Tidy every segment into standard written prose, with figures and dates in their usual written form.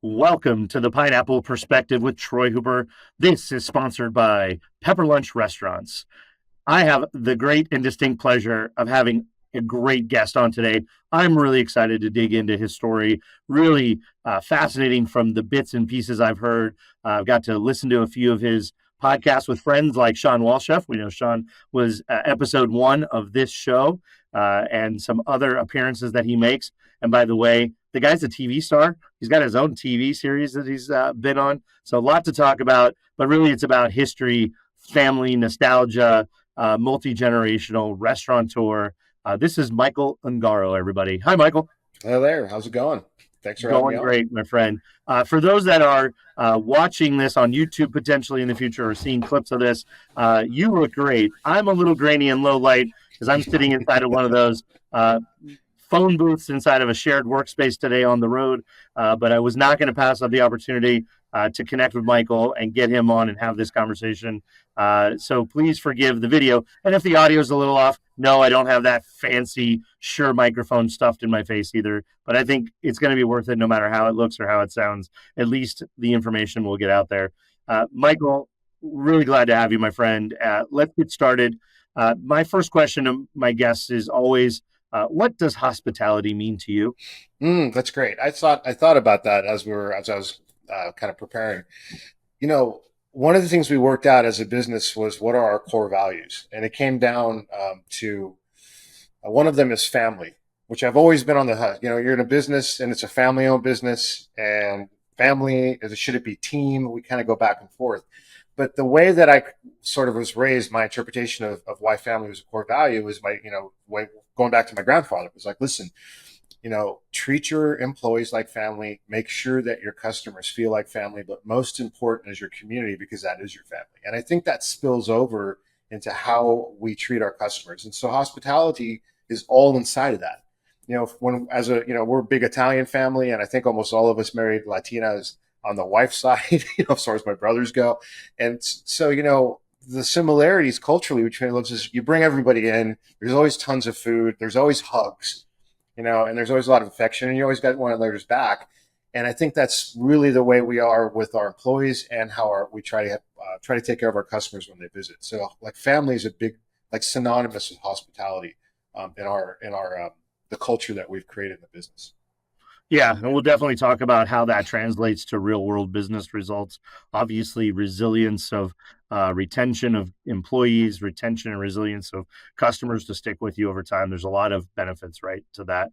Welcome to the Pineapple Perspective with Troy Hooper. This is sponsored by Pepper Lunch Restaurants. I have the great and distinct pleasure of having a great guest on today. I'm really excited to dig into his story. Really fascinating from the bits and pieces I've heard. I've got to listen to a few of his podcasts with friends like Sean Walchef. We know Sean was episode 1 of this show and some other appearances that he makes. And by the way, the guy's a TV star. He's got his own TV series that he's been on. So a lot to talk about, but really it's about history, family, nostalgia, multi-generational restaurateur. This is Michael Ungaro, everybody. Hi, Michael. Hello there. How's it going? Thanks for having me Going on. great, my friend. For those that are watching this on YouTube potentially in the future or seeing clips of this, you look great. I'm a little grainy and low light because I'm sitting inside of one of those phone booths inside of a shared workspace today on the road. But I was not going to pass up the opportunity to connect with Michael and get him on and have this conversation. So please forgive the video. And if the audio is a little off, no, I don't have that fancy Shure microphone stuffed in my face either. But I think it's going to be worth it no matter how it looks or how it sounds. At least the information will get out there. Michael, really glad to have you, my friend. Let's get started. My first question to my guests is always, what does hospitality mean to you? That's great. I thought about that as I was kind of preparing. One of the things we worked out as a business was what are our core values, and it came down to one of them is family, which I've always been on the hunt. You're in a business and it's a family-owned business, and family should it be team? We kind of go back and forth. But the way that I sort of was raised, my interpretation of why family was a core value was going back to my grandfather. It was like, listen, treat your employees like family, make sure that your customers feel like family, but most important is your community, because that is your family. And I think that spills over into how we treat our customers. And so hospitality is all inside of that. We're a big Italian family, and I think almost all of us married Latinas on the wife's side, as far as my brothers go. And so, the similarities culturally between those is you bring everybody in, there's always tons of food, there's always hugs, and there's always a lot of affection, and you always got one another's back. And I think that's really the way we are with our employees and how we try to take care of our customers when they visit. So like family is a big, synonymous with hospitality in our the culture that we've created in the business. Yeah, and we'll definitely talk about how that translates to real world business results. Obviously, resilience of retention of employees, retention and resilience of customers to stick with you over time. There's a lot of benefits, right, to that.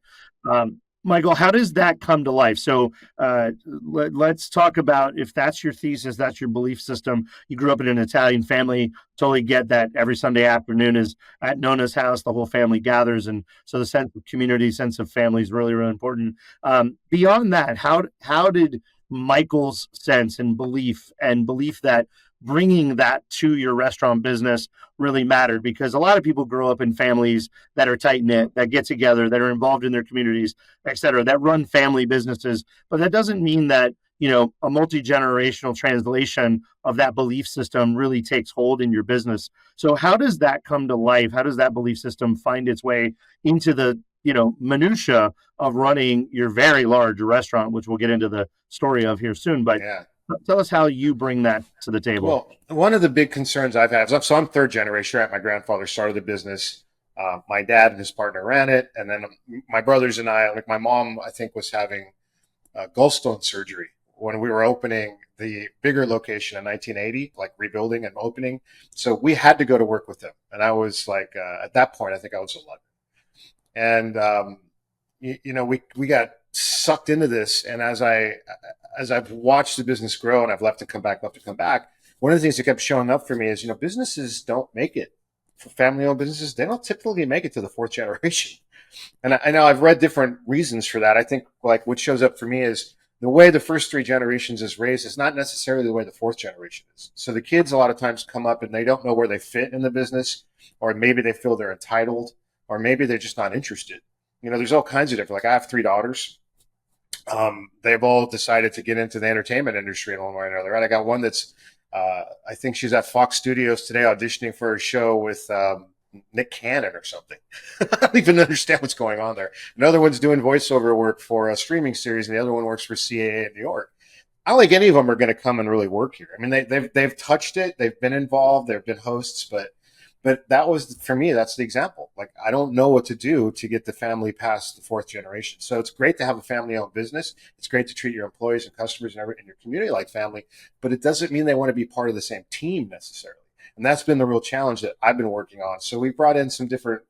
Michael, how does that come to life? So let's talk about, if that's your thesis, that's your belief system. You grew up in an Italian family, totally get that every Sunday afternoon is at Nona's house, the whole family gathers. And so the sense of community, sense of family is really, really important. Beyond that, how did Michael's sense and belief that bringing that to your restaurant business really mattered? Because a lot of people grow up in families that are tight knit, that get together, that are involved in their communities, et cetera, that run family businesses. But that doesn't mean that, a multi-generational translation of that belief system really takes hold in your business. So how does that come to life? How does that belief system find its way into the, minutia of running your very large restaurant, which we'll get into the story of here soon. But Yeah. tell us how you bring that to the table. Well, one of the big concerns I've had, so I'm third generation, right? My grandfather started the business. My dad and his partner ran it. And then my brothers and I, my mom, I think, was having gallstone surgery when we were opening the bigger location in 1980, rebuilding and opening. So we had to go to work with them. And I was at that point, I think I was 11. And, we got sucked into this. And as I've watched the business grow and I've left to come back, one of the things that kept showing up for me is, businesses don't make it. For family-owned businesses, they don't typically make it to the fourth generation. And I know I've read different reasons for that. I think what shows up for me is the way the first 3 generations is raised is not necessarily the way the fourth generation is. So the kids a lot of times come up and they don't know where they fit in the business, or maybe they feel they're entitled, or maybe they're just not interested. There's all kinds of different, I have 3 daughters. They've all decided to get into the entertainment industry in one way or another, right? I got one that's, I think she's at Fox Studios today auditioning for a show with Nick Cannon or something. I don't even understand what's going on there. Another one's doing voiceover work for a streaming series, and the other one works for CAA in New York. I don't think any of them are going to come and really work here. I mean, they've touched it, they've been involved, they've been hosts, but that was for me. That's the example. Like I don't know what to do to get the family past the fourth generation. So it's great to have a family-owned business. It's great to treat your employees and customers and everyone in your community like family, but it doesn't mean they want to be part of the same team necessarily. And that's been the real challenge that I've been working on. So we brought in some different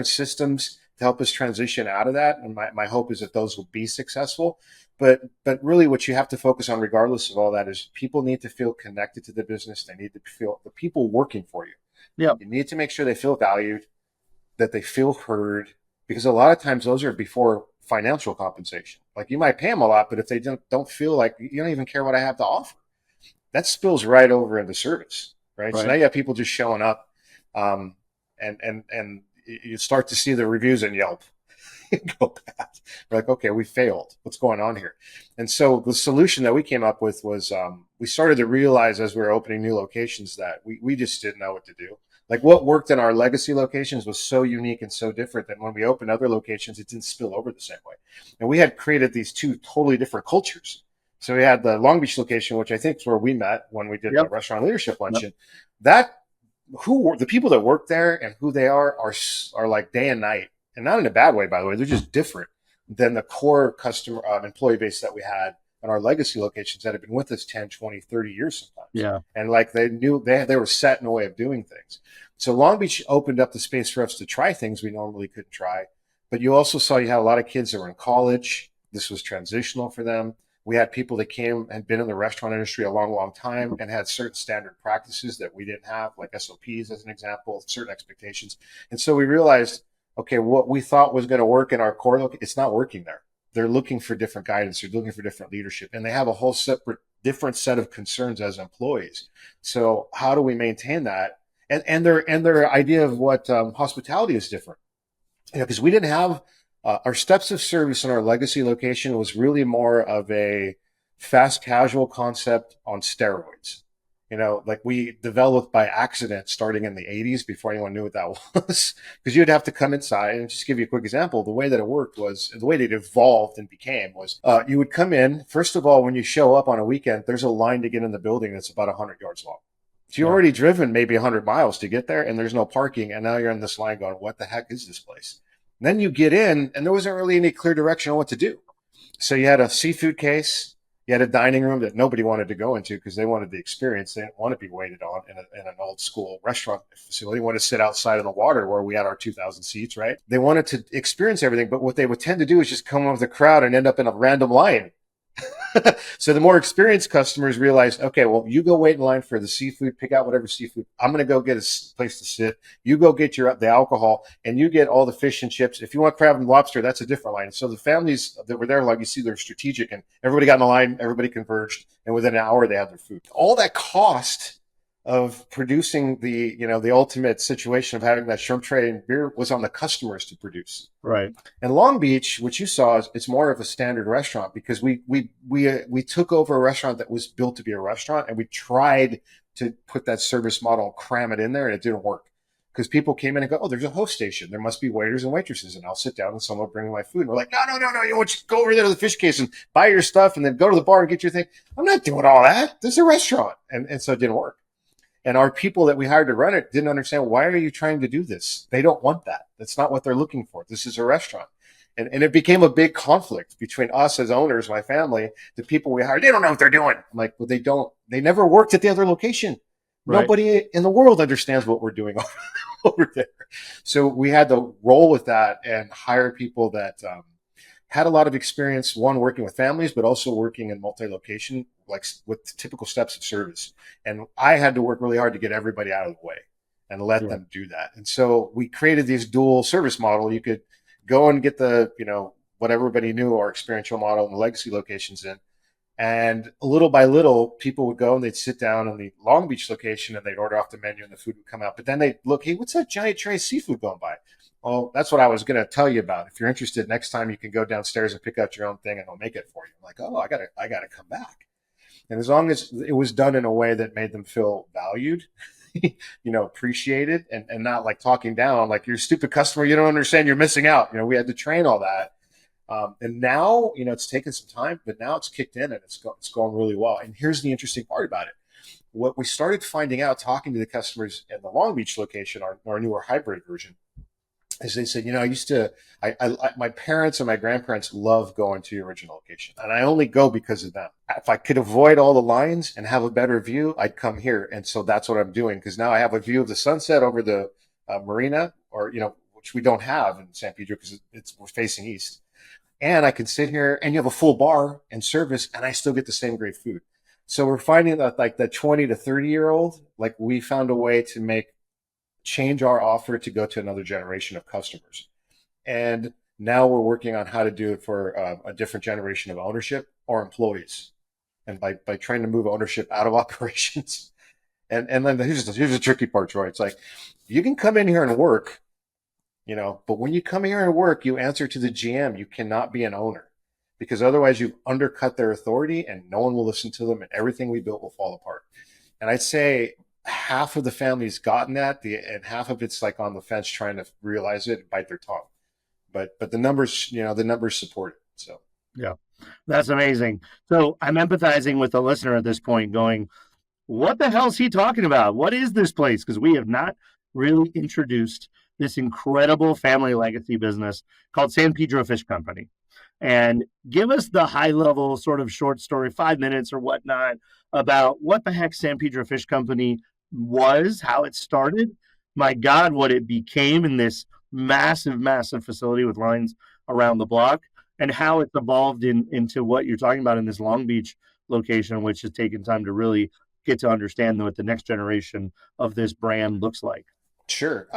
systems to help us transition out of that. And my hope is that those will be successful. But really what you have to focus on regardless of all that is people need to feel connected to the business. They need to feel the people working for you. Yep. You need to make sure they feel valued, that they feel heard, because a lot of times those are before financial compensation. Like you might pay them a lot, but if they don't feel like you don't even care what I have to offer, that spills right over into service, right? So Right. now you have people just showing up, and you start to see the reviews in Yelp go bad. We're like, okay, we failed. What's going on here? And so the solution that we came up with was we started to realize as we were opening new locations that we just didn't know what to do. Like what worked in our legacy locations was so unique and so different that when we opened other locations, it didn't spill over the same way. And we had created these two totally different cultures. So we had the Long Beach location, which I think is where we met when we did the Yep. restaurant leadership Yep. luncheon. That the people that work there and who they are like day and night, and not in a bad way, by the way. They're just different than the core customer employee base that we had in our legacy locations that have been with us 10, 20, 30 years sometimes. Yeah. And like they knew they were set in a way of doing things. So Long Beach opened up the space for us to try things we normally couldn't try. But you also saw you had a lot of kids that were in college. This was transitional for them. We had people that came and been in the restaurant industry a long, long time and had certain standard practices that we didn't have, like SOPs as an example, certain expectations. And so we realized, okay, what we thought was going to work in our core look, it's not working there. They're looking for different guidance. They're looking for different leadership, and they have a whole separate, different set of concerns as employees. So how do we maintain that? And their idea of what hospitality is different, because we didn't have our steps of service in our legacy location was really more of a fast casual concept on steroids. Like we developed by accident starting in the 80s before anyone knew what that was. Because you'd have to come inside and just give you a quick example. The way that it worked was the way that it evolved and became was you would come in. First of all, when you show up on a weekend, there's a line to get in the building that's about 100 yards long. So you've already driven maybe 100 miles to get there and there's no parking. And now you're in this line going, what the heck is this place? And then you get in and there wasn't really any clear direction on what to do. So you had a seafood case. You had a dining room that nobody wanted to go into because they wanted the experience. They didn't want to be waited on in an old school restaurant facility. They wanted to sit outside in the water where we had our 2,000 seats, right? They wanted to experience everything. But what they would tend to do is just come with the crowd and end up in a random line. So the more experienced customers realized, okay, well, you go wait in line for the seafood, pick out whatever seafood. I'm going to go get a place to sit. You go get the alcohol, and you get all the fish and chips. If you want crab and lobster, that's a different line. So the families that were there, like you see, they're strategic, and everybody got in the line, everybody converged, and within an hour they had their food. All that cost of producing the ultimate situation of having that shrimp tray and beer was on the customers to produce. Right. And Long Beach, which you saw, it's more of a standard restaurant because we took over a restaurant that was built to be a restaurant, and we tried to put that service model, cram it in there, and it didn't work because people came in and go, oh, there's a host station. There must be waiters and waitresses, and I'll sit down and someone will bring me my food. And we're like, no, you want to go over there to the fish case and buy your stuff, and then go to the bar and get your thing. I'm not doing all that. This is a restaurant, and so it didn't work. And our people that we hired to run it didn't understand, why are you trying to do this? They don't want that. That's not what they're looking for. This is a restaurant. And it became a big conflict between us as owners, my family, the people we hired. They don't know what they're doing. I'm like, well, they never worked at the other location. Right. Nobody in the world understands what we're doing over there. So we had to roll with that and hire people that had a lot of experience, one, working with families, but also working in multi-location, like with typical steps of service. And I had to work really hard to get everybody out of the way and let them do that. And so we created this dual service model. You could go and get what everybody knew our experiential model and the legacy locations in. And little by little, people would go and they'd sit down in the Long Beach location and they'd order off the menu and the food would come out. But then they'd look, hey, what's that giant tray of seafood going by? Well, that's what I was going to tell you about. If you're interested, next time you can go downstairs and pick out your own thing and I'll make it for you. I'm like, oh, I gotta come back. And as long as it was done in a way that made them feel valued, appreciated, and not like talking down, like you're a stupid customer, you don't understand, you're missing out. We had to train all that. And now, it's taken some time, but now it's kicked in and it's going really well. And here's the interesting part about it. What we started finding out talking to the customers in the Long Beach location, our newer hybrid version, is they said, I used to, my parents and my grandparents love going to the original location, and I only go because of them. If I could avoid all the lines and have a better view, I'd come here. And so that's what I'm doing, because now I have a view of the sunset over the marina, or which we don't have in San Pedro because we're facing east. And I can sit here, and you have a full bar and service, and I still get the same great food. So we're finding that like the 20 to 30-year old, like we found a way to change our offer to go to another generation of customers. And now we're working on how to do it for a different generation of ownership or employees. And by trying to move ownership out of operations. And then here's the tricky part, Troy. It's like, you can come in here and work, but when you come here and work, you answer to the GM. You cannot be an owner, because otherwise you undercut their authority and no one will listen to them, and everything we built will fall apart. And I'd say half of the family's gotten that, and half of it's like on the fence trying to realize it and bite their tongue. But the numbers, the numbers support it. So Yeah, that's amazing. So I'm empathizing with the listener at this point, going, what the hell is he talking about? What is this place? Because we have not really introduced this incredible family legacy business called San Pedro Fish Company. And give us the high level sort of short story, 5 minutes or whatnot, about what the heck San Pedro Fish Company was, how it started, my God, what it became in this massive, massive facility with lines around the block, and how it's evolved into what you're talking about in this Long Beach location, which has taken time to really get to understand what the next generation of this brand looks like. sure.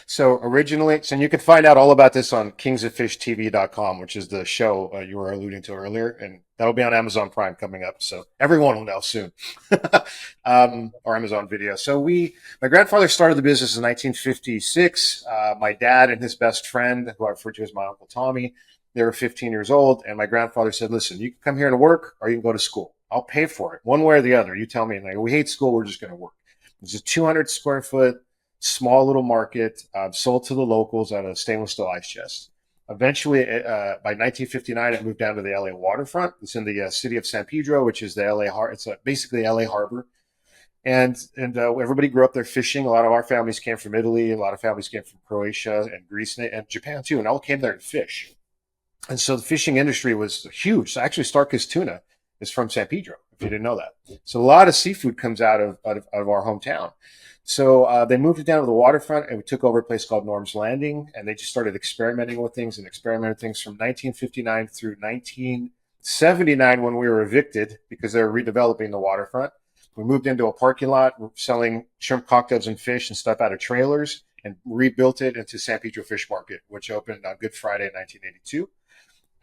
So originally, so you can find out all about this on kingsofishtv.com, which is the show you were alluding to earlier, and that'll be on Amazon Prime coming up. So everyone will know soon, or Amazon Video. So my grandfather started the business in 1956. My dad and his best friend, who I refer to as my Uncle Tommy, they were 15 years old, and my grandfather said, "Listen, you can come here to work, or you can go to school. I'll pay for it, one way or the other. You tell me." And like, we hate school. We're just going to work. It's a 200 square foot small little market, sold to the locals at a stainless steel ice chest. Eventually, by 1959, it moved down to the LA waterfront. It's in the city of San Pedro, which is the LA. It's basically LA Harbor, and everybody grew up there fishing. A lot of our families came from Italy. A lot of families came from Croatia and Greece and Japan too, and all came there to fish. And so the fishing industry was huge. So actually, Starkist tuna is from San Pedro, if you didn't know that. So a lot of seafood comes out of our hometown. So they moved it down to the waterfront, and we took over a place called Norm's Landing, and they just started experimenting with things from 1959 through 1979, when we were evicted because they were redeveloping the waterfront. We moved into a parking lot, selling shrimp cocktails and fish and stuff out of trailers, and rebuilt it into San Pedro Fish Market, which opened on Good Friday in 1982.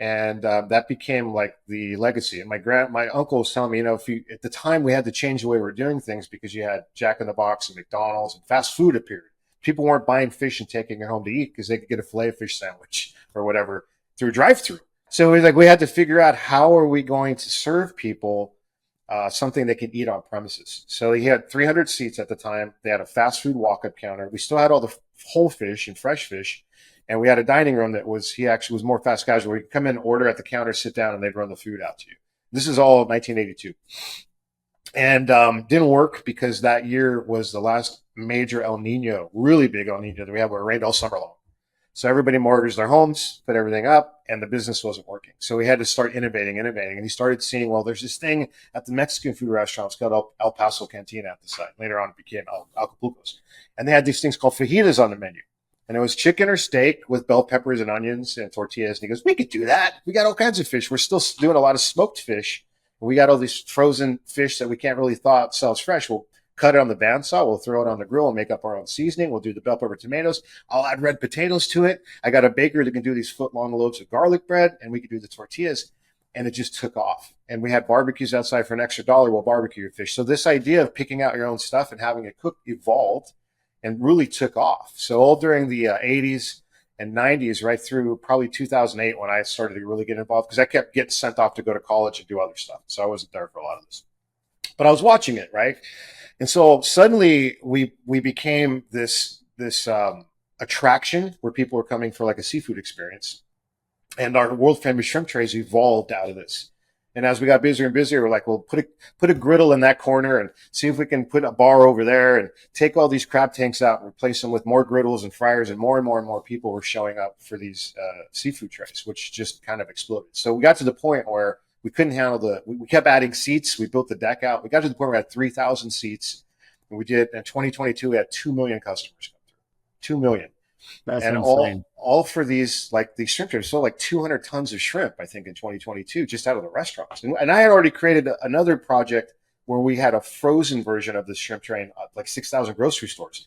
And that became like the legacy. And my uncle was telling me, at the time we had to change the way we were doing things, because you had Jack in the Box and McDonald's, and fast food appeared. People weren't buying fish and taking it home to eat because they could get a filet fish sandwich or whatever through drive-through. So we had to figure out, how are we going to serve people something they can eat on premises. So he had 300 seats at the time. They had a fast food walk-up counter. We still had all the whole fish and fresh fish. And we had a dining room he actually was more fast casual. You could come in, order at the counter, sit down, and they'd run the food out to you. This is all 1982. And didn't work, because that year was the last major El Nino, really big El Nino that we had, where it rained all summer long. So everybody mortgaged their homes, put everything up, and the business wasn't working. So we had to start innovating. And he started seeing, well, there's this thing at the Mexican food restaurants called El Paso Cantina at the site. Later on, it became Acapulco's. And they had these things called fajitas on the menu. And it was chicken or steak with bell peppers and onions and tortillas. And he goes, "We could do that. We got all kinds of fish. We're still doing a lot of smoked fish. We got all these frozen fish that we can't really thaw out, sell as fresh. We'll cut it on the bandsaw. We'll throw it on the grill and make up our own seasoning. We'll do the bell pepper tomatoes. I'll add red potatoes to it. I got a baker that can do these foot-long loaves of garlic bread, and we could do the tortillas." And it just took off. And we had barbecues outside for an extra $1. We'll barbecue your fish. So this idea of picking out your own stuff and having it cooked evolved and really took off. So all during the 80s and 90s, right through probably 2008, when I started to really get involved, because I kept getting sent off to go to college and do other stuff. So I wasn't there for a lot of this. But I was watching it, right? And so suddenly we became this attraction where people were coming for like a seafood experience. And our world famous shrimp trays evolved out of this. And as we got busier and busier, we're like, well, put a griddle in that corner and see if we can put a bar over there and take all these crab tanks out and replace them with more griddles and fryers. And more people were showing up for these seafood trays, which just kind of exploded. So we got to the point where we couldn't handle we kept adding seats. We built the deck out. We got to the point where we had 3,000 seats. And we did, in 2022, we had 2 million customers come through. 2 million. That's And insane. all for these shrimp trays. So like 200 tons of shrimp, I think, in 2022, just out of the restaurants. And I had already created another project where we had a frozen version of the shrimp train, like 6,000 grocery stores.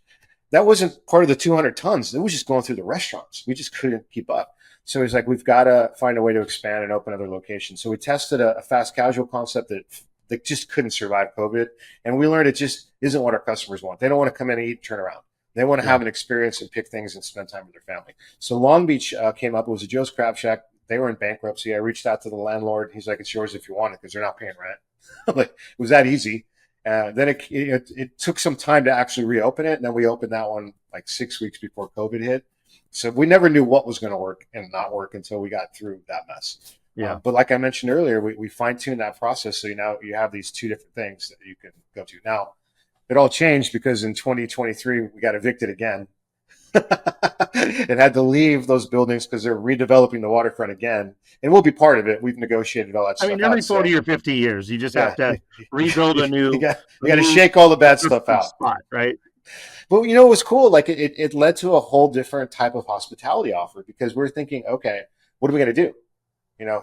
That wasn't part of the 200 tons. It was just going through the restaurants. We just couldn't keep up. So it's like, we've got to find a way to expand and open other locations. So we tested a fast casual concept that just couldn't survive COVID. And we learned it just isn't what our customers want. They don't want to come in and eat and turn around. They want to have an experience and pick things and spend time with their family. So Long Beach came up. It was a Joe's Crab Shack. They were in bankruptcy. I reached out to the landlord. He's like, it's yours if you want it, because they're not paying rent. Like, it was that easy. Then it took some time to actually reopen it. And then we opened that one like 6 weeks before COVID hit. So we never knew what was going to work and not work until we got through that mess. Yeah. But like I mentioned earlier, we fine-tuned that process. So now you have these two different things that you can go to. Now, it all changed because in 2023, we got evicted again and had to leave those buildings because they're redeveloping the waterfront again. And we'll be part of it. We've negotiated all that stuff. I mean, every 40 or 50 years, you just have to rebuild a new. You got to shake all the bad stuff out. Spot, right? But it was cool. Like it led to a whole different type of hospitality offer, because we're thinking, okay, what are we going to do?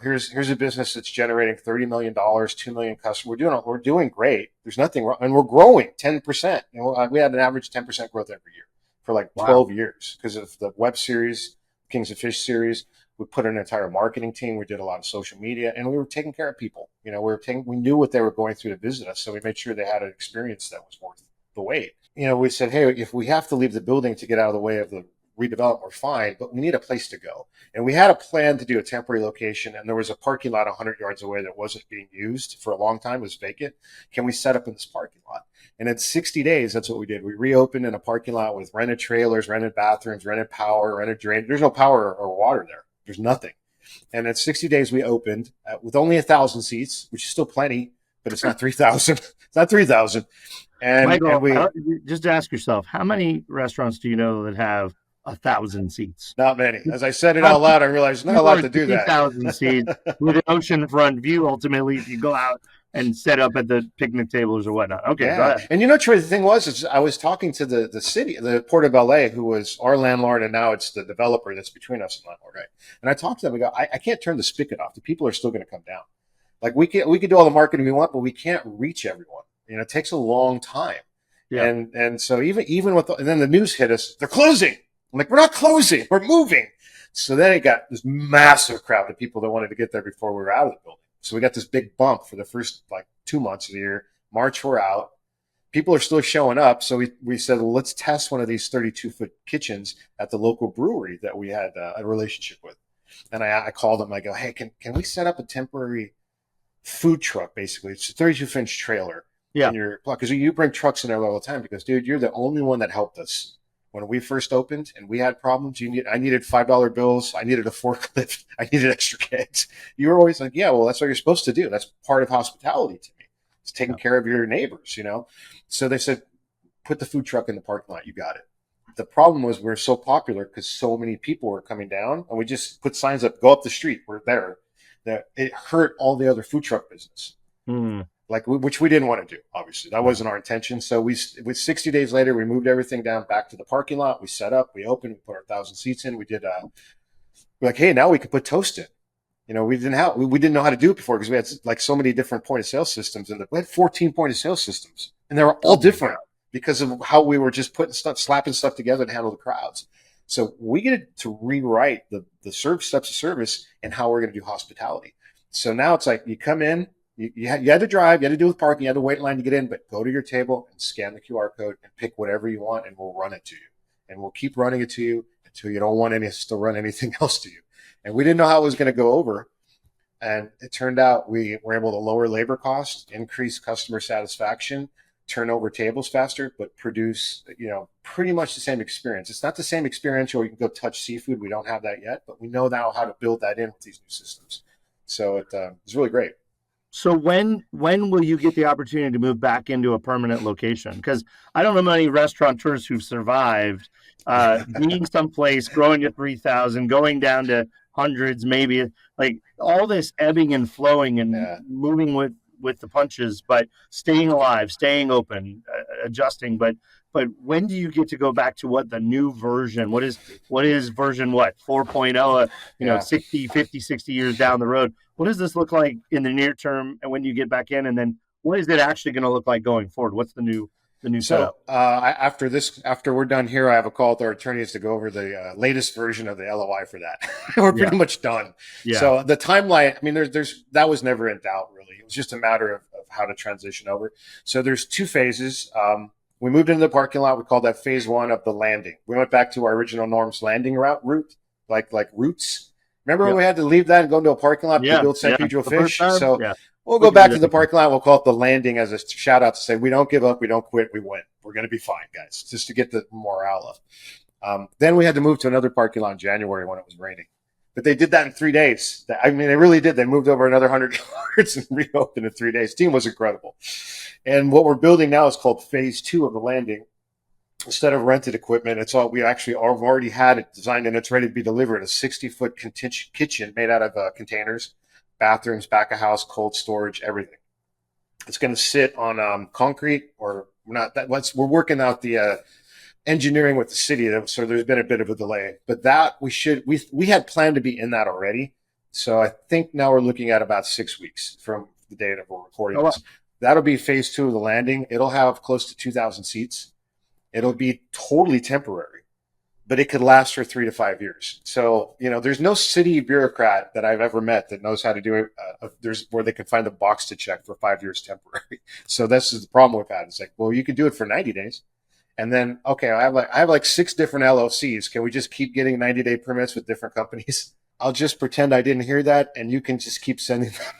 Here's a business that's generating $30 million, 2 million customers. We're doing great. There's nothing wrong, and we're growing 10%. We had an average 10% growth every year for like 12 years because of the web series, Kings of Fish series. We put an entire marketing team. We did a lot of social media, and we were taking care of people. We knew what they were going through to visit us, so we made sure they had an experience that was worth the wait. We said, hey, if we have to leave the building to get out of the way of the redevelopment, we're fine, but we need a place to go. And we had a plan to do a temporary location, and there was a parking lot 100 yards away that wasn't being used for a long time. It was vacant. Can we set up in this parking lot? And in 60 days, that's what we did. We reopened in a parking lot with rented trailers, rented bathrooms, rented power, rented drain. There's no power or water there. There's nothing. And in 60 days, we opened with only 1,000 seats, which is still plenty, but it's not 3,000. It's not 3,000. And, Michael, just ask yourself, how many restaurants do you know that have 1,000 seats? Not many. As I said it out loud, I realized not allowed to do that. 1,000 seats with an oceanfront view, ultimately, if you go out and set up at the picnic tables or whatnot. Okay, yeah. Go ahead. And Troy, the thing is I was talking to the city, the Port of LA, who was our landlord, and now it's the developer that's between us and landlord, right? And I talked to them. I go, I can't turn the spigot off. The people are still going to come down. Like we could do all the marketing we want, but we can't reach everyone. It takes a long time. Yeah. And so even with and then the news hit us, they're closing. I'm like, we're not closing, we're moving. So then it got this massive crowd of people that wanted to get there before we were out of the building. So we got this big bump for the first 2 months of the year. March, we're out. People are still showing up. So we said, well, let's test one of these 32-foot kitchens at the local brewery that we had a relationship with. And I called them. I go, hey, can we set up a temporary food truck, basically? It's a 32-foot trailer. Yeah. Because you bring trucks in there all the time because, dude, you're the only one that helped us. When we first opened and we had problems, I needed $5 bills. I needed a forklift. I needed extra kegs. You were always like, yeah, well, that's what you're supposed to do. That's part of hospitality to me. It's taking care of your neighbors, So they said, put the food truck in the parking lot. You got it. The problem was we were so popular because so many people were coming down, and we just put signs up, go up the street. We're there. That it hurt all the other food truck business. Which we didn't want to do, obviously. That wasn't our intention. So with 60 days later, we moved everything down back to the parking lot. We set up, we opened, we put our 1,000 seats in. We did, we're like, hey, now we could put toast in. We didn't know how to do it before because we had so many different point of sale systems. And we had 14 point of sale systems. And they were all different because of how we were just slapping stuff together to handle the crowds. So we get to rewrite the steps of service and how we're going to do hospitality. So now it's like you come in, you had to drive, you had to deal with parking, you had to wait in line to get in, but go to your table and scan the QR code and pick whatever you want, and we'll run it to you. And we'll keep running it to you until you don't want us to run anything else to you. And we didn't know how it was going to go over. And it turned out we were able to lower labor costs, increase customer satisfaction, turn over tables faster, but produce, pretty much the same experience. It's not the same experiential where you can go touch seafood. We don't have that yet, but we know now how to build that in with these new systems. So it's really great. So when will you get the opportunity to move back into a permanent location? Because I don't know many restaurateurs who've survived being someplace, growing to 3,000, going down to hundreds, maybe like all this ebbing and flowing and Yeah. moving with the punches, but staying alive, staying open, adjusting. But when do you get to go back to what the new version? What is version what 4.0? Yeah. 60, 50, 60 years down the road, what does this look like in the near term, and when you get back in, and then what is it actually going to look like going forward? What's the new setup? So after we're done here, I have a call with our attorneys to go over the latest version of the LOI for that. We're Yeah, pretty much done. yeah, So the timeline, I mean, there's that was never in doubt really. It was just a matter of how to transition over. So there's two phases. We moved into the parking lot. We called that phase one of the landing. We went back to our original Norm's landing route, like routes. Remember when yeah, we had to leave that and go into a parking lot to yeah, build San yeah. Pedro The first Fish? time, So yeah, we'll we go can do back to that the again. parking lot. We'll call it the landing as a shout out to say we don't give up, we don't quit, we win. We're going to be fine, guys, just to get the morale up. Then we had to move to another parking lot in January when it was raining. But they did that in 3 days. I mean, they really did. They moved over another 100 yards and reopened in 3 days. Team was incredible. And what we're building now is called phase two of the landing. Instead of rented equipment, it's all we actually have already had it designed and it's ready to be delivered. A 60-foot kitchen made out of containers, bathrooms, back of house, cold storage, everything. It's going to sit on concrete, or we're not that. We're working out the engineering with the city, so there's been a bit of a delay. But that we had planned to be in that already. So I think now we're looking at about 6 weeks from the day that we're recording Oh, wow. this. That'll be phase two of the landing. It'll have close to 2,000 seats. It'll be totally temporary, but it could last for 3 to 5 years. So, there's no city bureaucrat that I've ever met that knows how to do it. There's where they can find the box to check for 5 years temporary. So this is the problem we've had. It's like, well, you can do it for 90 days. And then, okay, I have like 6 different LLCs. Can we just keep getting 90-day permits with different companies? I'll just pretend I didn't hear that. And you can just keep sending them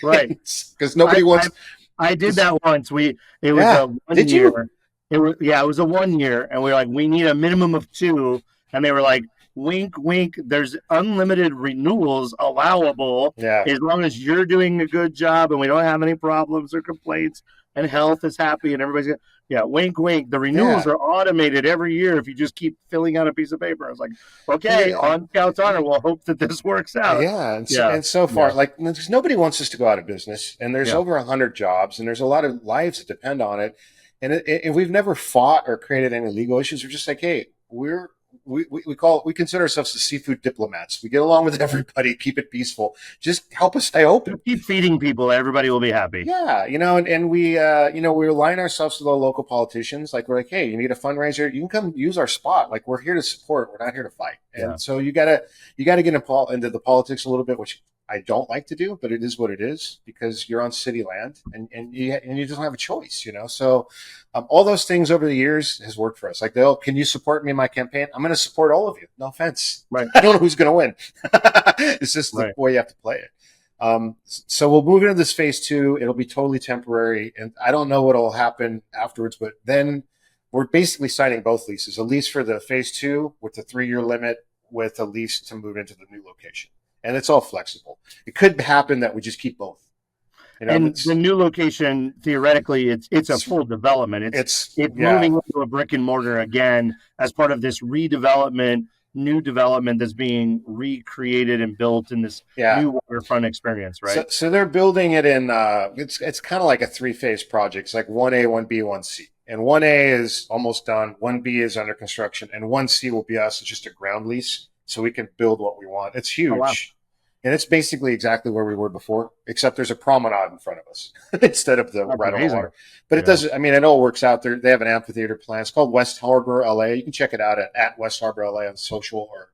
Right. because I, nobody I wants I did this. that once. It was Yeah. a one Did you? year. It was a 1 year, and we were like, we need a minimum of two, and they were like, wink, wink. There's unlimited renewals allowable Yeah. as long as you're doing a good job, and we don't have any problems or complaints, and health is happy, and everybody's good. Yeah, wink, wink. The renewals Yeah. are automated every year if you just keep filling out a piece of paper. I was like, okay, Yeah. on Scout's honor, we'll hope that this works out. Yeah, Yeah, and so far, yeah, like, there's nobody wants us to go out of business, and there's yeah, over 100 jobs, and there's a lot of lives that depend on it, and we've never fought or created any legal issues. We're just like, hey, we consider ourselves the seafood diplomats. We get along with everybody, keep it peaceful, just help us stay open. just keep feeding people. Everybody will be happy. Yeah, and we align ourselves to the local politicians. Like we're like, hey, you need a fundraiser, you can come use our spot. Like we're here to support. We're not here to fight. Yeah. And so you gotta get into the politics a little bit, which I don't like to do, but it is what it is because you're on city land and you just don't have a choice. So all those things over the years has worked for us. Like, can you support me in my campaign? I'm going to support all of you. No offense. Right. I don't know who's going to win. It's just the Right. way you have to play it. So we'll move into this phase two. It'll be totally temporary, and I don't know what will happen afterwards. But then we're basically signing both leases: a lease for the phase two with the 3-year limit, with a lease to move into the new location. And it's all flexible. It could happen that we just keep both. And the new location, theoretically, it's a It's full development. it's It's yeah. moving into a brick and mortar again as part of this redevelopment, new development that's being recreated and built in this Yeah. new waterfront experience, So, right? so they're building it in. It's kind of like a 3-phase project. It's like 1A, 1B, 1C, and 1A is almost done. 1B is under construction, and 1C will be us. It's just a ground lease, so we can build what we want. It's Oh wow, huge, and it's basically exactly where we were before, except there's a promenade in front of us instead of the that's right on the amazing. water. But it Yeah, doesn't. I mean, I know it works out there. They have an amphitheater plan. It's called West Harbor LA. You can check it out at West Harbor LA on social or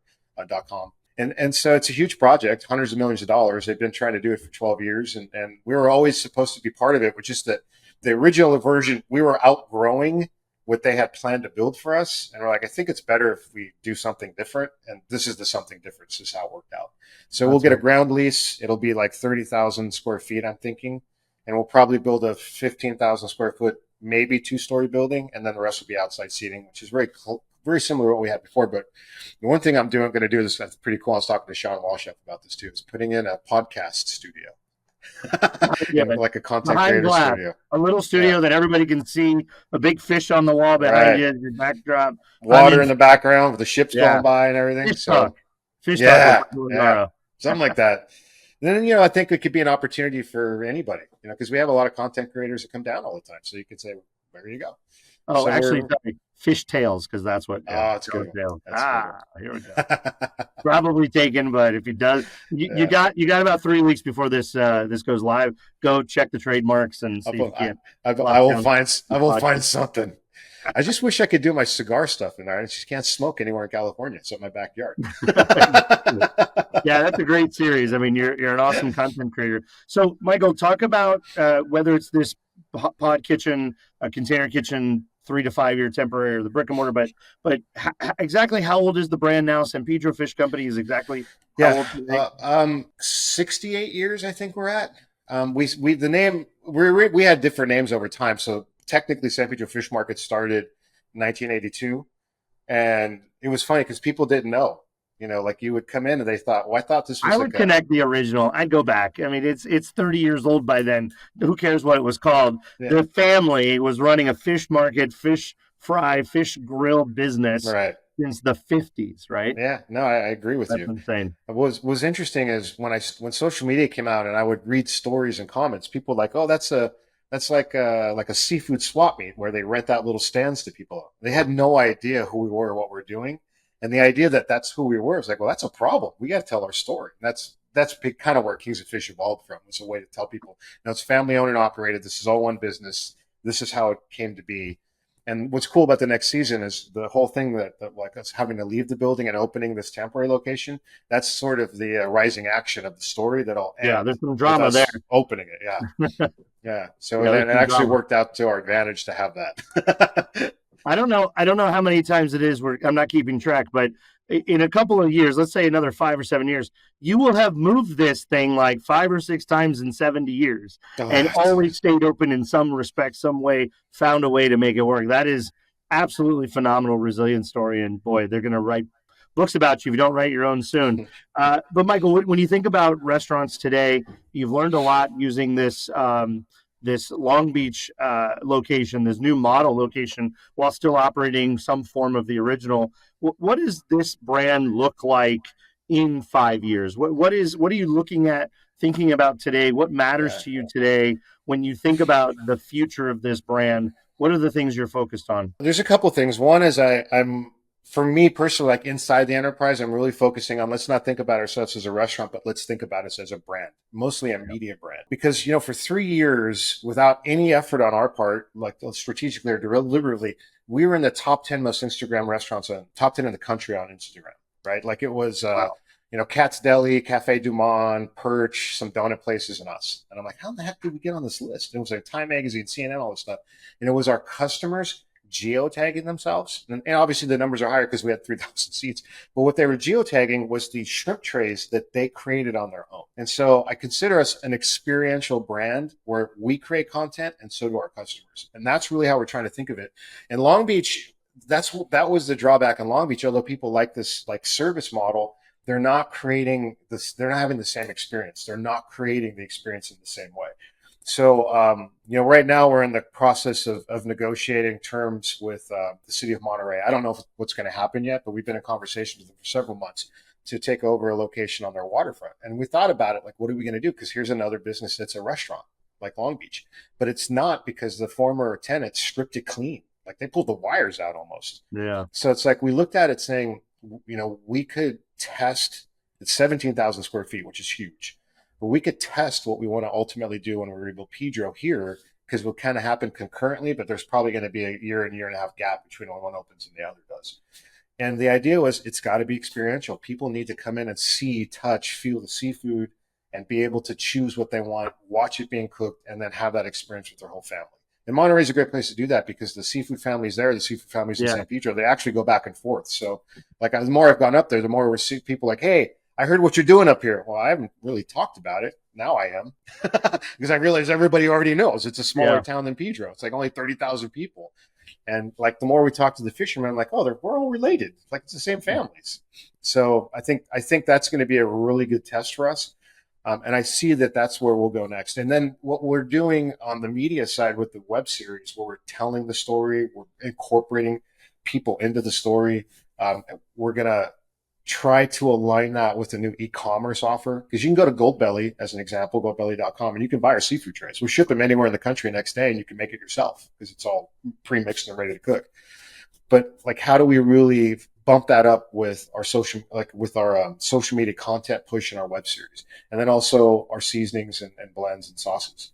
.com. And so it's a huge project, hundreds of millions of dollars. They've been trying to do it for 12 years, and we were always supposed to be part of it, which is that the original version, we were outgrowing what they had planned to build for us. And we're like, I think it's better if we do something different. And this is the something different. This is how it worked out. So we'll that's get a right. ground lease. It'll be like 30,000 square feet, I'm thinking. And we'll probably build a 15,000 square foot maybe 2-story building, and then the rest will be outside seating, which is very similar to what we had before. But the one thing I'm going to do is that's pretty cool. I was talking to Sean Walchef about this too. Is putting in a podcast studio, Yeah, like a content behind creator glass, studio. a little Yeah, studio that everybody can see, a big fish on the wall behind right. you, your backdrop. I'm Water in. in the background with the ships Yeah, going by and everything. fish talk, So fish talk with yeah, yeah, Ungaro. something like that. And then I think it could be an opportunity for anybody, because we have a lot of content creators that come down all the time. So you could say, there you go. Oh, So actually, we're sorry, fish tails, because that's what. Yeah, oh, it's a good one. tails. That's a good one. Here we go. Probably taken, but if it does, Yeah, you got about 3 weeks before this goes live. Go check the trademarks and see if you can't I lock will down find the podcast. something. I just wish I could do my cigar stuff in there. I just can't smoke anywhere in California. It's in my backyard. Yeah, that's a great series. I mean, you're an awesome content creator. So, Michael, talk about whether it's this pod kitchen, a container kitchen, 3 to 5 year temporary, or the brick and mortar. But exactly how old is the brand now? San Pedro Fish Company is exactly how Yeah, old today? 68 years I think we're at. We the name we had different names over time. So technically, San Pedro Fish Market started in 1982, and it was funny because people didn't know. Like you would come in and they thought, "Well, I thought this I was would like a." connect the original. I'd go back. I mean, it's 30 years old by then. Who cares what it was called? Yeah, The family was running a fish market, fish fry, fish grill business right. since the 50s, right? Yeah, no, I agree with That's you. insane. What was interesting is when social media came out and I would read stories and comments, people were like, "Oh, that's like a seafood swap meet where they rent out little stands to people." They had no idea who we were or what we're doing, and the idea that that's who we were was like, "Well, that's a problem. We got to tell our story." And that's kind of where Kings of Fish evolved from. It's a way to tell people, it's family owned and operated. This is all one business. This is how it came to be. And what's cool about the next season is the whole thing that like us having to leave the building and opening this temporary location. That's sort of the rising action of the story that'll Yeah, end there's some with drama there. us opening it. Yeah, yeah. So Yeah, there's it some actually drama. worked out to our advantage to have that. I don't know. I don't know how many times it is. I'm not keeping track, but in a couple of years, let's say another 5 or 7 years, you will have moved this thing like 5 or 6 times in 70 years, and always stayed open in some respect, some way, found a way to make it work. That is absolutely phenomenal, resilient story. And boy, they're going to write books about you if you don't write your own soon. But Michael, when you think about restaurants today, you've learned a lot using this Long Beach location, this new model location, while still operating some form of the original. What does this brand look like in 5 years? What are you looking at, thinking about today? What matters Yeah. to you today when you think about the future of this brand? What are the things you're focused on? There's a couple things. One is I'm for me personally, like inside the enterprise, I'm really focusing on let's not think about ourselves as a restaurant, but let's think about us as a brand, mostly a media brand. Because for 3 years, without any effort on our part, like strategically or deliberately, we were in the top 10 most Instagram restaurants, top 10 in the country on Instagram, right? Like it was. Wow. Cat's Deli, Cafe Du Monde, Perch, some donut places, and us. And I'm like, how in the heck did we get on this list? And it was like Time Magazine, CNN, all this stuff. And it was our customers geotagging themselves. And obviously the numbers are higher because we had 3,000 seats. But what they were geotagging was the shrimp trays that they created on their own. And so I consider us an experiential brand where we create content and so do our customers. And that's really how we're trying to think of it. In Long Beach, that was the drawback in Long Beach, although people like this like service model, they're not creating this, they're not having the same experience. They're not creating the experience in the same way. So, right now we're in the process of negotiating terms with the city of Monterey. I don't know what's going to happen yet, but we've been in conversation with them for several months to take over a location on their waterfront. And we thought about it, like, what are we going to do? Because here's another business that's a restaurant, like Long Beach. But it's not, because the former tenants stripped it clean. Like they pulled the wires out almost. Yeah. So it's like we looked at it saying, we could test. It's 17,000 square feet, which is huge. But we could test what we want to ultimately do when we rebuild Pedro here, because it will kind of happen concurrently, but there's probably going to be a year and a half gap between when one opens and the other does. And the idea was it's got to be experiential. People need to come in and see, touch, feel the seafood and be able to choose what they want, watch it being cooked, and then have that experience with their whole family. And Monterey is a great place to do that because the seafood families there, the seafood families in San Pedro, they actually go back and forth. So like the more I've gone up there, the more we see people like, hey, I heard what you're doing up here. Well, I haven't really talked about it. Now I am because I realize everybody already knows it's a smaller Yeah. town than Pedro. It's like only 30,000 people. And like the more we talk to the fishermen, I'm like, oh, we're all related. Like it's the same families. So I think that's going to be a really good test for us. And I see that that's where we'll go next. And then what we're doing on the media side with the web series, where we're telling the story, we're incorporating people into the story. We're going to try to align that with a new e-commerce offer, because you can go to Goldbelly as an example, goldbelly.com, and you can buy our seafood trays. We ship them anywhere in the country next day, and you can make it yourself because it's all pre-mixed and ready to cook. But like, how do we really bump that up with our social media content push in our web series, and then also our seasonings and blends and sauces?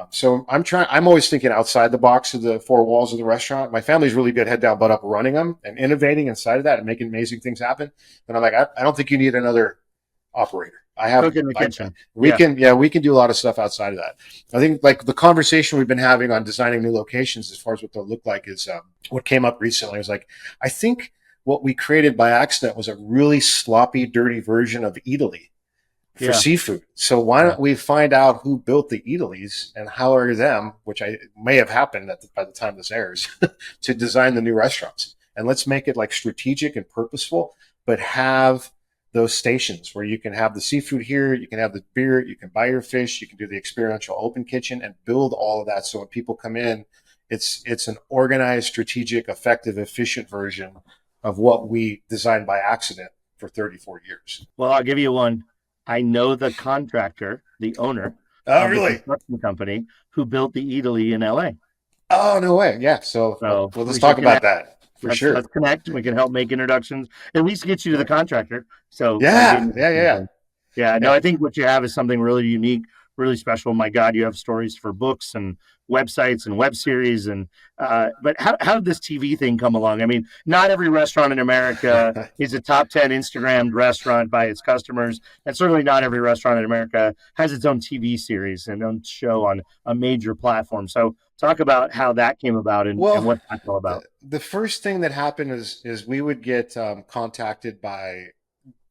So I'm always thinking outside the box of the four walls of the restaurant. My family's really good head down, butt up running them and innovating inside of that and making amazing things happen. But I'm like, I don't think you need another operator. Cook in the kitchen. We Yeah. can, yeah, we can do a lot of stuff outside of that. I think like the conversation we've been having on designing new locations as far as what they'll look like is what came up recently. It was like, I think what we created by accident was a really sloppy, dirty version of Italy for Yeah. seafood. So why Yeah. don't we find out who built the Italies and how are them, which I may have happened by the time this airs, to design the new restaurants. And let's make it like strategic and purposeful, but have those stations where you can have the seafood here, you can have the beer, you can buy your fish, you can do the experiential open kitchen and build all of that. So when people come in, it's an organized, strategic, effective, efficient version of what we designed by accident for 34 years. Well, I'll give you one. I know the contractor, the owner Oh, of the really? construction company who built the Italy in LA. Oh, no way. Yeah. So So let's we talk should about connect. that for Let's sure. connect. We can help make introductions. At least get you to the contractor. So by Yeah. getting Yeah. Yeah. yeah, no, Yeah. I think what you have is something really unique, really special. My God, you have stories for books and websites and web series. And but how did this TV thing come along? I mean, not every restaurant in America Yeah. is a top 10 Instagrammed restaurant by its customers, and certainly not every restaurant in America has its own TV series and own show on a major platform. So talk about how that came about and Well, what that's all about. the first thing that happened is we would get contacted by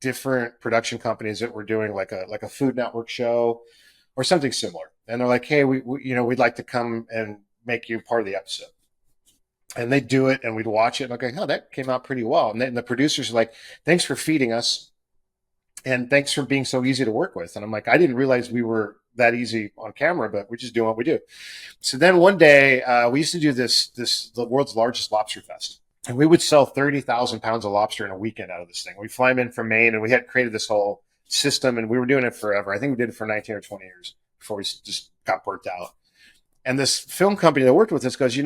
different production companies that were doing like a Food Network show or something similar, and they're like, "Hey, we'd like to come and make you part of the episode." And they'd do it, and we'd watch it, and okay, oh, that came out pretty well. And then the producers are like, "Thanks for feeding us, and thanks for being so easy to work with." And I'm like, I didn't realize we were that easy on camera, but we're just doing what we do. So then one day, we used to do the world's largest lobster fest. And we would sell 30,000 pounds of lobster in a weekend out of this thing. We fly them in from Maine, and we had created this whole system, and we were doing it forever. I think we did it for 19 or 20 years before we just got burnt out. And this film company that worked with us goes,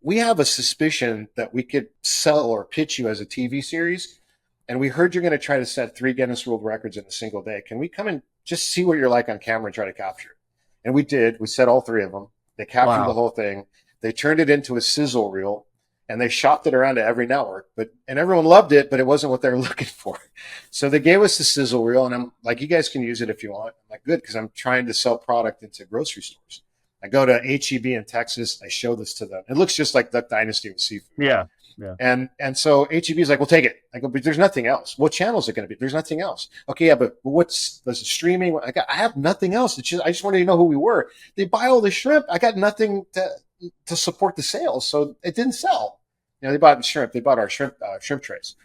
we have a suspicion that we could sell or pitch you as a TV series. And we heard you're going to try to set 3 Guinness World Records in a single day. Can we come and just see what you're like on camera and try to capture it? And we did. We set all 3 of them. They captured the Wow. whole thing. They turned it into a sizzle reel, and they shopped it around to every network. And everyone loved it, but it wasn't what they were looking for. So they gave us the sizzle reel, and I'm like, you guys can use it if you want. I'm like, good, because I'm trying to sell product into grocery stores. I go to HEB in Texas. I show this to them. It looks just like Duck Dynasty with seafood. Yeah. Yeah. And so HEB is like, "We'll take it." I go, "But there's nothing else. What channel is it going to be? There's nothing else." Okay, yeah, but there's streaming? I have nothing else. I just wanted to know who we were. They buy all the shrimp. I got nothing to support the sales, so it didn't sell. They bought shrimp. They bought our shrimp trays.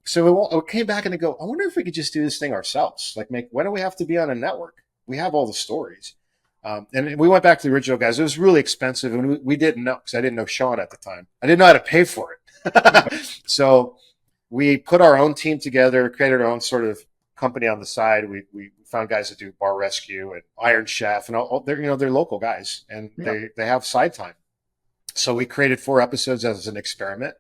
So we came back and they go, "I wonder if we could just do this thing ourselves. Like, why do we have to be on a network? We have all the stories." And we went back to the original guys. It was really expensive, and we didn't know, because I didn't know Sean at the time. I didn't know how to pay for it. So we put our own team together, created our own sort of company on the side. We found guys that do bar rescue and Iron Chef, and all they're local guys, and Yeah. they have side time. So we created 4 episodes as an experiment.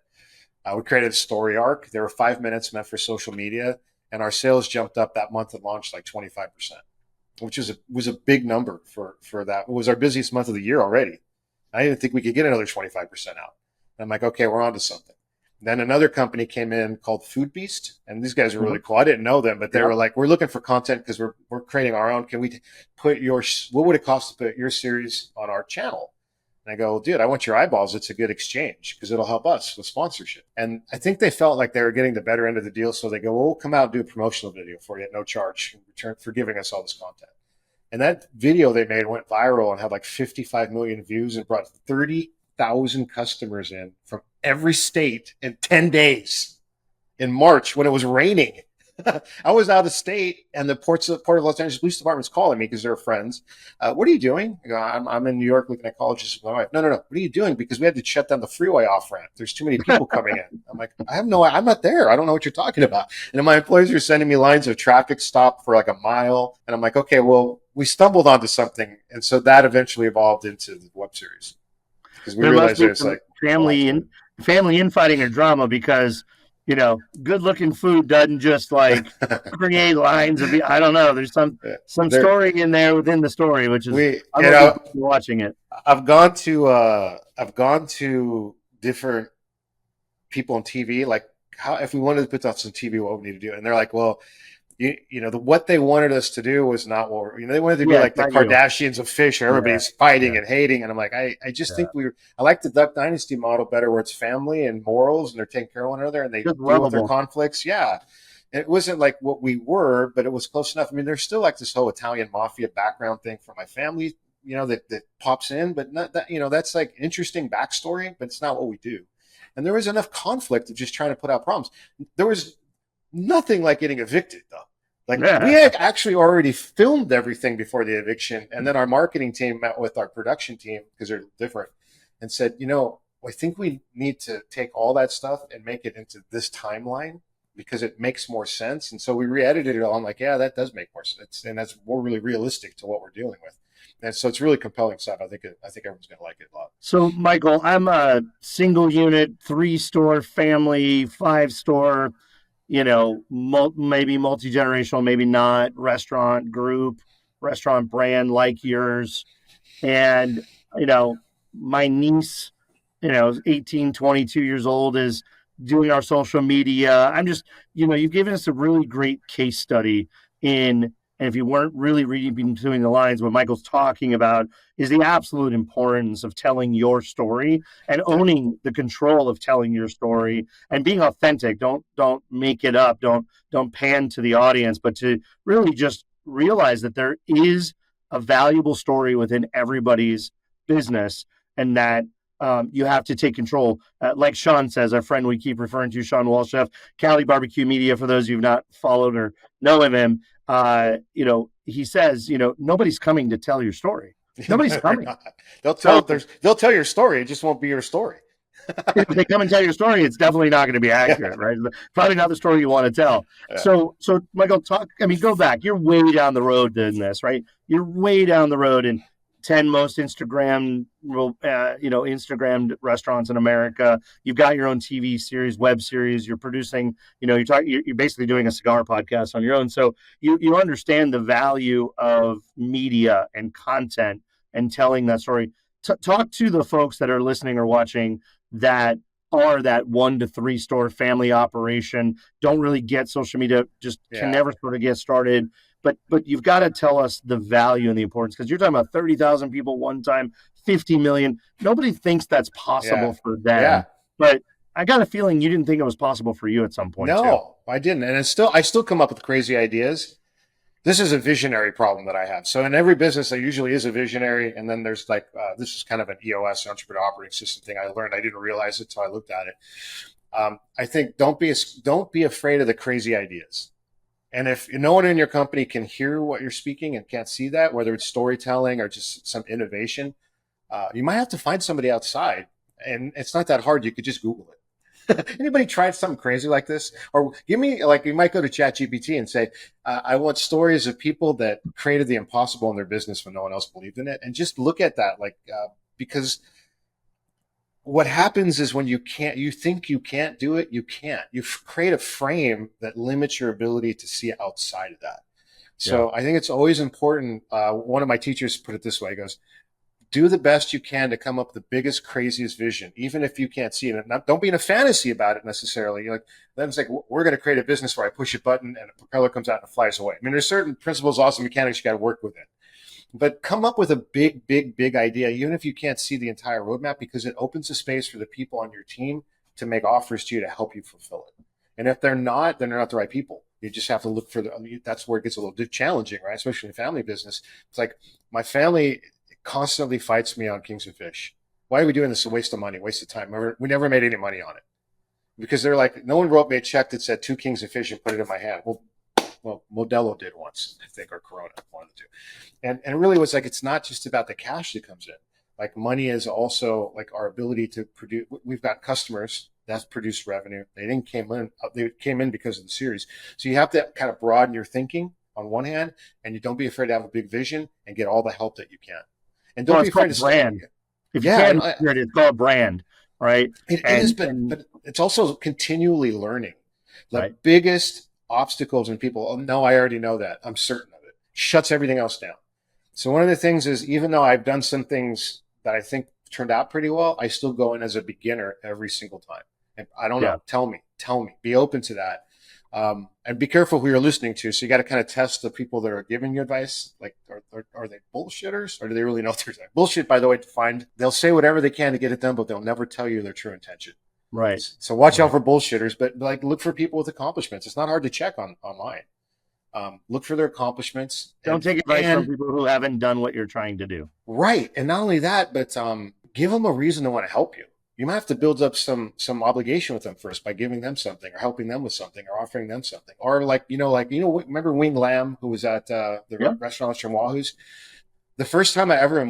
We created a story arc. There were 5 minutes meant for social media, and our sales jumped up that month and launched like 25%, which was a big number for that. It was our busiest month of the year already. I didn't think we could get another 25% out. And I'm like, okay, we're on to something. Then another company came in called Food Beast, and these guys are really cool. I didn't know them, but they were like, "We're looking for content because we're creating our own. Can we put what would it cost to put your series on our channel?" And I go, well, dude, I want your eyeballs. It's a good exchange because it'll help us with sponsorship. And I think they felt like they were getting the better end of the deal. So they go, well, we'll come out and do a promotional video for you at no charge in return for giving us all this content. And that video they made went viral and had like 55 million views and brought 30,000 customers in from every state in 10 days in March when it was raining. I was out of state, and the Port of Los Angeles Police Department's calling me because they're friends. What are you doing? I go, I'm in New York looking at colleges with my wife. No. What are you doing? Because we had to shut down the freeway off ramp. There's too many people coming in. I'm like, I'm not there. I don't know what you're talking about. And then my employees are sending me lines of traffic stop for like a mile. And I'm like, okay, well, we stumbled onto something. And so that eventually evolved into the web series because we realized there's like family infighting or drama because, good looking food doesn't just like create lines of I don't know. There's some story in there within the story, which is watching it. I've gone to different people on TV, like how if we wanted to put on some TV, what we need to do, and they're like, well, what they wanted us to do was not what they wanted to be like the Kardashians of fish, where everybody's fighting and hating. And I'm like, I just think I like the Duck Dynasty model better, where it's family and morals, and they're taking care of one another, and they deal with their conflicts. Yeah, it wasn't like what we were, but it was close enough. I mean, there's still like this whole Italian mafia background thing for my family, that pops in, but not that, that's like interesting backstory, but it's not what we do. And there was enough conflict of just trying to put out problems. There was nothing like getting evicted, though. Like we had actually already filmed everything before the eviction, and then our marketing team met with our production team because they're different, and said, I think we need to take all that stuff and make it into this timeline because it makes more sense. And so we re-edited it all. I'm like, yeah, that does make more sense, and that's more really realistic to what we're dealing with. And so it's really compelling stuff. I think everyone's going to like it a lot. So, Michael, I'm a single unit, 3-store family, 5-store, maybe multi-generational, maybe not, restaurant group, restaurant brand like yours. And, my niece, 18, 22 years old, is doing our social media. I'm just, you've given us a really great case study and if you weren't really reading between the lines, what Michael's talking about is the absolute importance of telling your story and owning the control of telling your story and being authentic. Don't make it up. Don't pan to the audience, but to really just realize that there is a valuable story within everybody's business, and that you have to take control. Like Sean says, our friend we keep referring to, Sean Walchef, Cali Barbecue Media, for those who've not followed or know him, he says, nobody's coming to tell your story. Nobody's coming. They'll tell your story. It just won't be your story. If they come and tell your story, it's definitely not going to be accurate, right? Probably not the story you want to tell. Yeah. So Michael, go back. You're way down the road in this, right? You're way down the road in 10 most Instagrammed restaurants in America. You've got your own TV series, web series. You're producing, you're basically doing a cigar podcast on your own. So you understand the value of media and content and telling that story. Talk to the folks that are listening or watching that are that 1 to 3 store family operation, don't really get social media, can never sort of get started. But you've got to tell us the value and the importance, because you're talking about 30,000 people one time, 50 million. Nobody thinks that's possible for them. Yeah. But I got a feeling you didn't think it was possible for you at some point. No, I didn't. And I still come up with crazy ideas. This is a visionary problem that I have. So in every business, there usually is a visionary. And then there's like, this is kind of an EOS, entrepreneur operating system thing I learned. I didn't realize it until I looked at it. I think don't be afraid of the crazy ideas. And if no one in your company can hear what you're speaking and can't see that, whether it's storytelling or just some innovation, you might have to find somebody outside. And it's not that hard. You could just Google it. Anybody tried something crazy like this? Or you might go to ChatGPT and say, I want stories of people that created the impossible in their business when no one else believed in it. And just look at that, because what happens is when you think you can't do it, you can't. You create a frame that limits your ability to see outside of that. So I think it's always important. One of my teachers put it this way. He goes, do the best you can to come up with the biggest, craziest vision, even if you can't see it. Don't be in a fantasy about it necessarily. Then it's like, we're going to create a business where I push a button and a propeller comes out and it flies away. I mean, there's certain principles, awesome mechanics you got to work with it. but come up with a big idea, even if you can't see the entire roadmap, because it opens a space for the people on your team to make offers to you to help you fulfill it. And if they're not, then they're not the right people. You just have to look for that's where it gets a little challenging, right? Especially in family business. It's like my family constantly fights me on Kings of Fish. Why are we doing this? It's a waste of money, waste of time. We never made any money on it because they're like, no one wrote me a check that said 2 Kings of Fish and put it in my hand. Well, Modelo did once, I think, or Corona, one of the two. And really was like, it's not just about the cash that comes in. Like money is also like our ability to produce. We've got customers that's produced revenue. They came in because of the series. So you have to kind of broaden your thinking on one hand, and you don't be afraid to have a big vision and get all the help that you can. And don't Well, be it's afraid called to start. brand. If you Yeah, can't hear it, it's called brand, right? it is, And but it's also continually learning. The right, biggest obstacles in people, oh no, I already know that. I'm certain of it. Shuts everything else down. So one of the things is, even though I've done some things that I think turned out pretty well, I still go in as a beginner every single time. And I don't yeah. know. Tell me. Be open to that. And be careful who you're listening to. So you got to kind of test the people that are giving you advice. Like, are they bullshitters, or do they really know what they're saying? Bullshit, by the way, defined. They'll say whatever they can to get it done, but they'll never tell you their true intention. Right, So watch out right. for bullshitters, but like look for people with accomplishments. It's not hard to check online. Look for their accomplishments Don't take advice from and people who haven't done what you're trying to do. right. And not only that, but give them a reason to want to help you. You might have to build up some obligation with them first by giving them something or helping them with something or offering them something. Or remember Wing Lam, who was at Yeah. the restaurant from Wahoo's? The first time I ever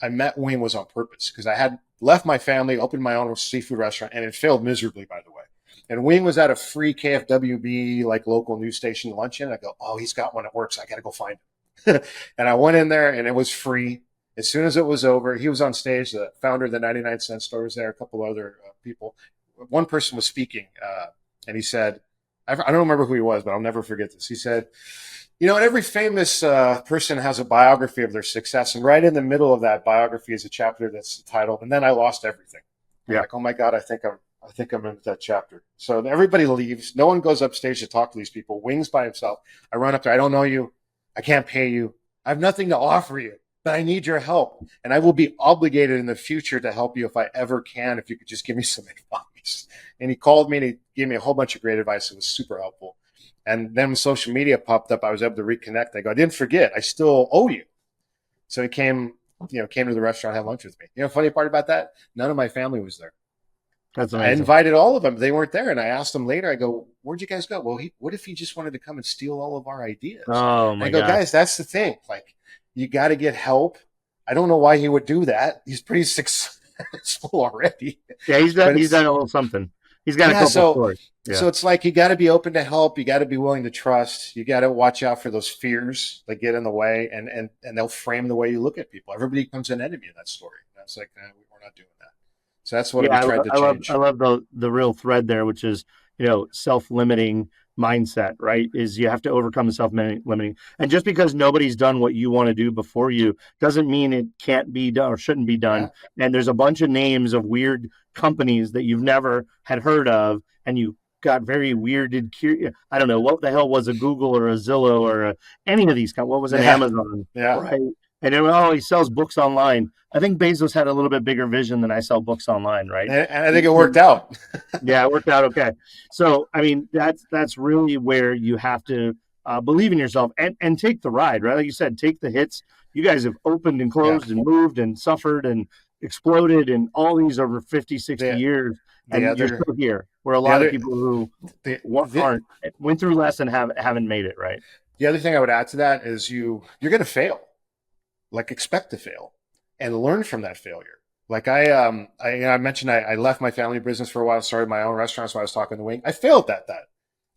I met Wing was on purpose because I had left my family, opened my own seafood restaurant, and it failed miserably, by the way. And Wing was at a free KFWB, like local news station luncheon. I go, oh, he's got one that works. I got to go find him. And I went in there and it was free. As soon as it was over, he was on stage. The founder of the 99-cent store was there, a couple other people. One person was speaking, and he said, I don't remember who he was, but I'll never forget this. He said, every famous person has a biography of their success, and right in the middle of that biography is a chapter that's titled "And Then I Lost Everything." I'm Yeah. like, oh my god, I think I'm in that chapter. So everybody leaves. No one goes upstage to talk to these people. Wings by himself. I run up there. I don't know you. I can't pay you. I have nothing to offer you, but I need your help, and I will be obligated in the future to help you if I ever can. If you could just give me some advice. And he called me and he gave me a whole bunch of great advice. It was super helpful. And then when social media popped up, I was able to reconnect. I go, I didn't forget. I still owe you. So he came to the restaurant, had lunch with me. Funny part about that, none of my family was there. That's I amazing. invited all of them. They weren't there. And I asked them later, I go, where'd you guys go? Well, what if he just wanted to come and steal all of our ideas? Oh And I my go, gosh. guys, that's the thing. Like, you got to get help. I don't know why he would do that. He's pretty successful already. Yeah, he's But done. He's it's, done a little something. He's got a yeah. couple So, stories. Yeah. so it's like you got to be open to help. You got to be willing to trust. You got to watch out for those fears that get in the way, and they'll frame the way you look at people. Everybody becomes an enemy in that story. That's like, we're not doing that. So that's what we Yeah, tried to I change. love the real thread there, which is self-limiting mindset, right? Is you have to overcome the self-limiting, and just because nobody's done what you want to do before you doesn't mean it can't be done or shouldn't be done. Yeah. And there's a bunch of names of weird companies that you've never had heard of, and you got very weirded. I don't know what the hell was a Google or a Zillow or any of these. What was an Yeah. Amazon, Yeah. right? And then, oh, he sells books online. I think Bezos had a little bit bigger vision than I sell books online, right? And I think it worked out. Yeah, it worked out okay. So, I mean, that's really where you have to believe in yourself and take the ride, right? Like you said, take the hits. You guys have opened and Yeah. closed and moved and suffered and exploded and all these over 50, 60 The years, the and you're other still here. Where a the lot of other people who the aren't went through less and haven't made it, right? the other thing I would add to that is you're going to fail. Like expect to fail and learn from that failure. Like I mentioned I left my family business for a while, started my own restaurant. So I was talking to Wing. I failed at that.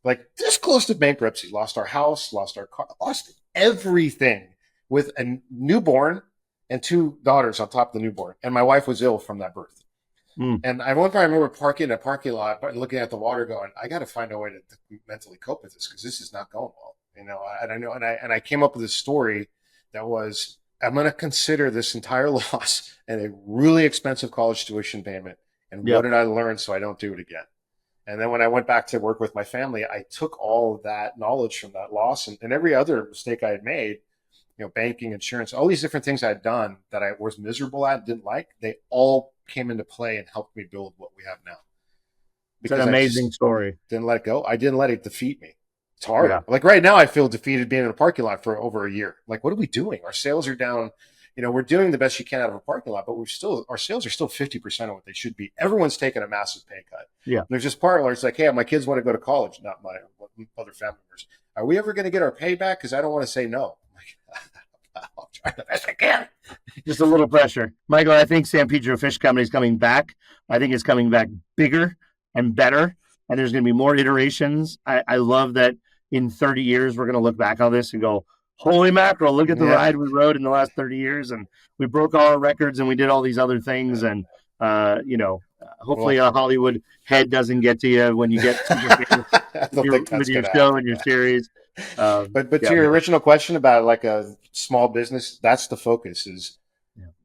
Like this close to bankruptcy, lost our house, lost our car, lost everything with a newborn and two daughters on top of the newborn. And my wife was ill from that birth. Mm, And I one time I remember parking in a parking lot and looking at the water going, I got to find a way to mentally cope with this because this is not going well. And I know, and I came up with a story that was, I'm going to consider this entire loss and a really expensive college tuition payment. And what yep. did I learn so I don't do it again? And then when I went back to work with my family, I took all of that knowledge from that loss and every other mistake I had made banking, insurance, all these different things I'd done that I was miserable at, didn't like, they all came into play and helped me build what we have now. It's an Because I amazing just story. didn't let it go. I didn't let it defeat me. It's hard. Yeah. Like right now, I feel defeated being in a parking lot for over a year. Like, what are we doing? Our sales are down. We're doing the best you can out of a parking lot, but our sales are still 50% of what they should be. Everyone's taking a massive pay cut. Yeah. There's this part where it's like, hey, my kids want to go to college, not my other family members. Are we ever going to get our pay back? Because I don't want to say no. I'm like, I'll try the best I can. Just a little pressure. Michael, I think San Pedro Fish Company is coming back. I think it's coming back bigger and better, and there's going to be more iterations. I love that in 30 years, we're going to look back on this and go, holy mackerel, look at the ride we rode in the last 30 years, and we broke all our records, and we did all these other things, and, hopefully a Hollywood head doesn't get to you when you get with your show and your series. But to your original question about like a small business, that's the focus is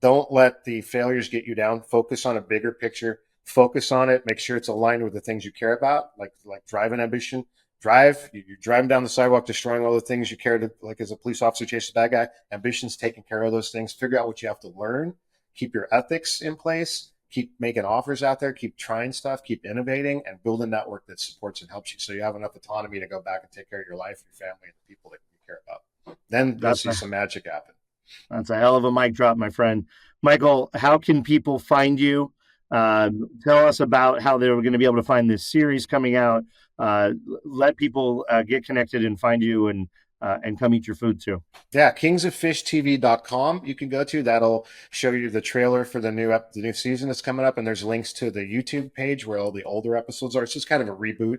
don't let the failures get you down. Focus on a bigger picture. Focus on it. Make sure it's aligned with the things you care about, like drive and ambition. You're driving down the sidewalk, destroying all the things you care to, like as a police officer chase a bad guy. Ambition's taking care of those things. Figure out what you have to learn. Keep your ethics in place. Keep making offers out there. Keep trying stuff. Keep innovating and build a network that supports and helps you so you have enough autonomy to go back and take care of your life, your family, and the people that you care about. Then you'll see some magic happen. That's a hell of a mic drop, my friend. Michael, how can people find you? Tell us about how they're going to be able to find this series coming out. Let people get connected and find you and come eat your food too. Yeah, kingsoffishtv.com you can go to. That'll show you the trailer for the new season that's coming up, and there's links to the YouTube page where all the older episodes are. It's just kind of a reboot.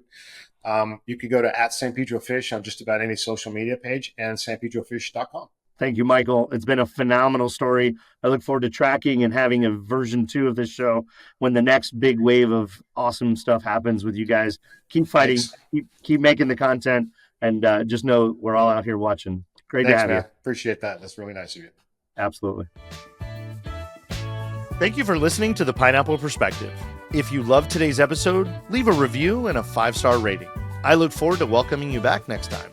You could go to @SanPedroFish on just about any social media page and sanpedrofish.com. Thank you, Michael. It's been a phenomenal story. I look forward to tracking and having a version 2 of this show when the next big wave of awesome stuff happens with you guys. Keep fighting, keep making the content, and just know we're all out here watching. Great to have you. Appreciate that. That's really nice of you. Absolutely. Thank you for listening to The Pineapple Perspective. If you loved today's episode, leave a review and a 5-star rating. I look forward to welcoming you back next time.